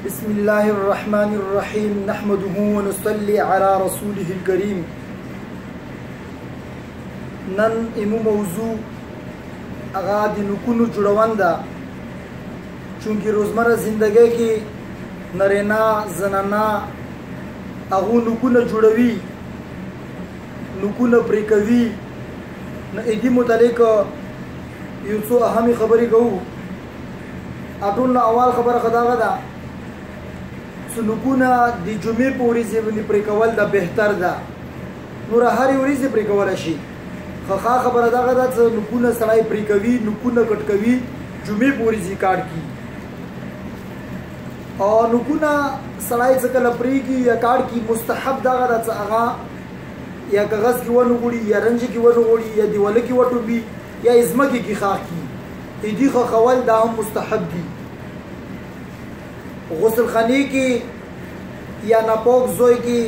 بسم الله الرحمن الرحيم نحمده ونصلي على رسوله الكريم. نن امو موضوع اغا د نکونو جوړون ده، چونکه روزمره زندگی کې نرینا زنانا اغو نکونه جوړوي، نکونه پرې کوي. نو دې متعلق یو څو اهمې خبرې کوو. اټول اول خبره خداغه ده چې نکونه د جمعې په ورځې باندې پرې کول دا بهتر ده، نور هرې ورځې پرې کولی شي. خو خبره دغه ده چې نکونه سړی پرې کوي، نکونه کټ کوي، جمعې په ورځې کاټ کي. او نکونه سړی چې کله پرېږي یا کاټ کي، مستحب دغه ده چې هغه یا کاغذ کې ونغوړي، یا رنج کې ونغوړي، یا دیواله کې وټوبي، یا ځمکې کې خاښ کي. دې خول دا هم مستحب دي. غسل خانه کې یا ناپاک زوی کې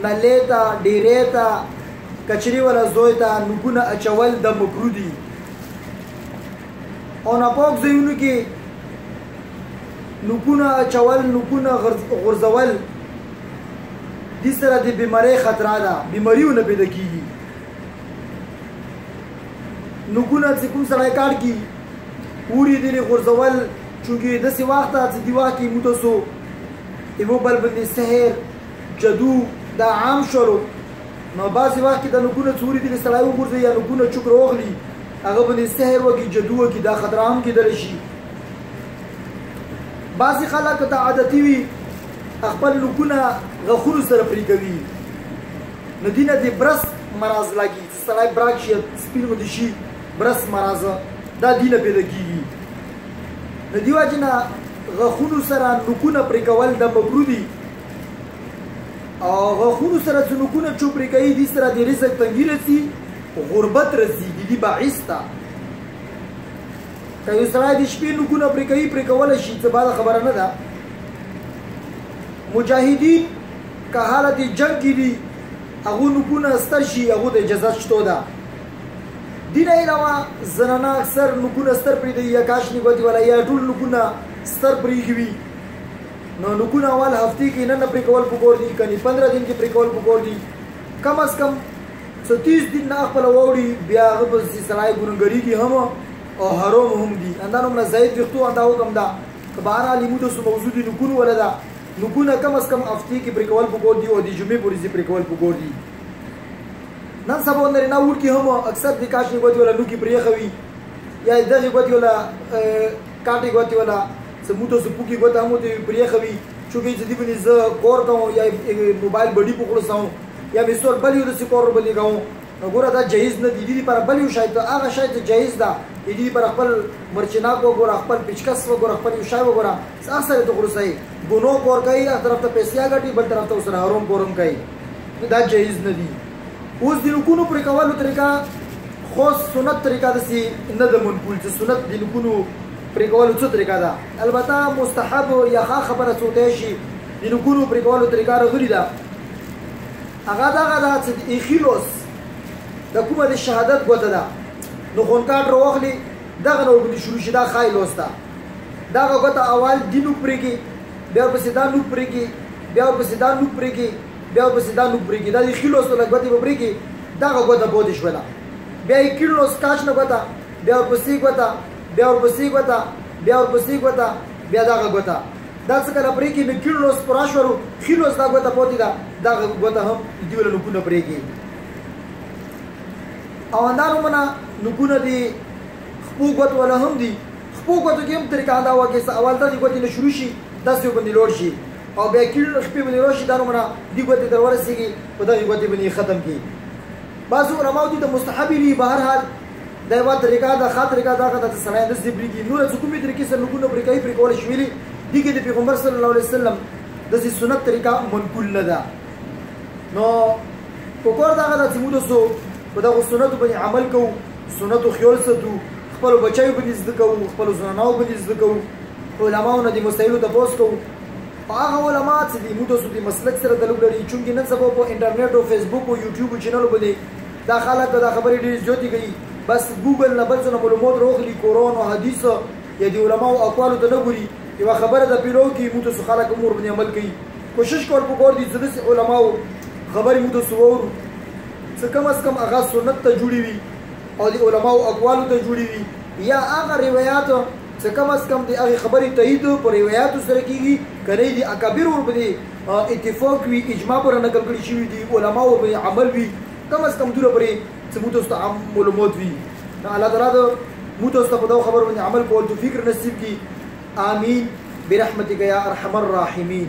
نلې ته ډیرې ته کچري ولا زوی ته نکونه اچول د مکروه دي. او ناپاک ځایونو کې نکونه اچول، نکونه غورځول دې سره د بیمارۍ خطر ده، بیماریونه پیدا کیږي. نکونه چې کوم سړی کار کوي پوری دې غورځول، چونکه داسې وخت ته چې دې وخت کې موږ تاسو یو بل باندې سحر جادو دا عام شولو. نو بعضې وخت کې د نکونه څوري دې سړی وغورځوي یا نکونه چوک راوغلي، هغه باندې سحر وکړي، جادو وکړي، دا خطر هم کېدلی شي. بعضې خلک ته عادتي وي خپل نکونه غاښونو سره پرې کوي، نو دې نه د برس مرض لګي، سړی براک شي، سپین غوندې شي، برس مرض دا دې نه پیدا کېږي. د دې وجې نه غاښونو سره نکونه پرې کول د مکروه دي. او غاښونو سره چې نکونه چو پرې کوي، دې سره د رزق تنګي رسي، غربت رسي، د دې باعث ده. که یو سړی د شپې نکونه پرې کوي، پرې کولی شي، څه باده خبره نه ده. مجاهدین که حالت جنګ کې دي، هغو نکونه ستر شي، هغو ته اجازه شته ده. دې نه علاوه زنانه اکثر نکونه ستر پرېږدي، یا کاشني ګوتې والا، یا ټول نکونه ستر پرېښي وي. نو نکونه اول هفتې کې نه پرې کول پکار دي، کنې 15 دن کې پرې کول پکار دي. کم از کم 30 دن نه خپله واوړي، بیا هغه پسې سړی ګنهګارېږي هم او حرام هم دي. همدا نومره ضعیف ویښتو همدا حکم ده. که بهرحال موږ تاسو موضوع د نکونو وله ده، نکونه کم از کم هفتې کې پرې کول پکار دي او د جمعې په ورځې پرې کول پکار دي. نن سبا نارینه وړکي هم اکثر د کاشني ګوتې والا لوکي پرېښوي، یا دغې ګوتې والا کاټې ګوتې والا څه موږ تاسو پوکي ګوته هم ورته پرېښوي. چونکې چې دې باندې زه کور کوم، یا موبایل بډي په خلاصوم، یا مې بل یو داسې کور باندې کوم، نو ګوره دا جایز نه دي. دې لپاره بل یو شی ته هغه شی ته جایز ده. دې لپاره خپل مرچناک وګوره، خپل پیچکس وګوره، خپل یو شی وګوره، هغه سره ته خلاصوي. ګناه کور کوي، هغه طرف ته پیسې ګټي، بل طرف ته ورسره حرام کور هم کوي. دا جایز نه دي. اوس د نکونو پرې کولو طریقه خاص سنت طریقه داسې نه ده منقول چې سنت د نکونو پرې کولو څه طریقه ده. البته مستحب یا ښه خبره څوتی شي د نکونو پرې کولو طریقه راغلې ده. هغه دغه ده چې د ایښي لوس د کومه د شهادت ګوته ده، نو خونکاټ راواخلي، دغه نه ورباندې شروع شي، دا ښایي لوس ده. دغه ګوته اول دې نوک پرېږي، بیا ورپسې دا نوک پرېږي، بیا ورپسې دا نوک پرېږي، بیا ورپسې دا نوک پرېږي. دا د ښي لوس له ګوتې به پرېږي، دغه ګوته پاتې شوله. بیا یې کیڼ لوس کاچ نه ګوته، بیا ورپسې ګوته، بیا ورپسې ګوته، بیا ورپسې ګوته، بیا دغه ګوته. دا څه کله پرېږي، نو کیڼ لوس پوره شولو، ښي لوس دا ګوته پاتې ده، دغه ګوته هم دې وله نکونه پرېږي. او همدا نومونه نکونه د خپو ګوتو والا هم دي. خپو ګوتو کې هم طریقه همدا وه، چې اول دغې ګوتې نه شروع شي، داسې باندې لوړ شي، او بیا کیڼ خپې باندې لوړ شي. دا نومونه دې ګوتې ته ورسېږي، په دغې ګوتې باندې ختم کړي. بعضو علماو دي ته مستحب وي. بهرحال دا یوه طریقه ده، ښه طریقه دغه ده چې سړی داسې پرېږدي. نوره چې کومې طریقې سره نکونه پرې کوي، پرې کولی شي ویلي دې کې د پیغمبر صلی الله علیه وسلم داسې سنت طریقه منقول نه ده. نو پکار دغه ده چې موږ تاسو په دغو سنتو باندې عمل کوو، سنتو خیال ساتو، خپلو بچیو باندې زده کوو، خپلو زنانو باندې زده کوو، علماو نه د مسایلو تپوس کوو. هغه علما چې د موږ تاسو د مسلک سره تعلق لري، چونکې نن سبا په انټرنیټ او فیسبوک او یوټیوب چینلو باندې دا خلک دا خبرې ډېرې زیاتې کوي. بس ګوګل نه بل څه نه معلومات راغلي، قرآن او حدیث یا د علماو اقوالو ته نه ګوري، یو خبره د پیلو کې موږ ته خلک امور باندې عمل کوي کوشش کول پکور دي چې علماو خبرې موږ ته سوور څه کم از کم هغه سنت ته جوړي وي او د علماو اقوالو ته جوړي وي یا هغه روایت څه کم از کم د هغه خبرې تایید پر روایتو سره کیږي کنه دي اکابر ور باندې اتفاق وي اجماع پر نقل کړی شوی دي علماو باندې عمل وي کم از کم دوره پرې چې موږ ته معلومات وي الله تعالی موږ ته په دا خبر باندې عمل کول توفیق نصیب کړي آمین برحمتک یا ارحم الراحمین.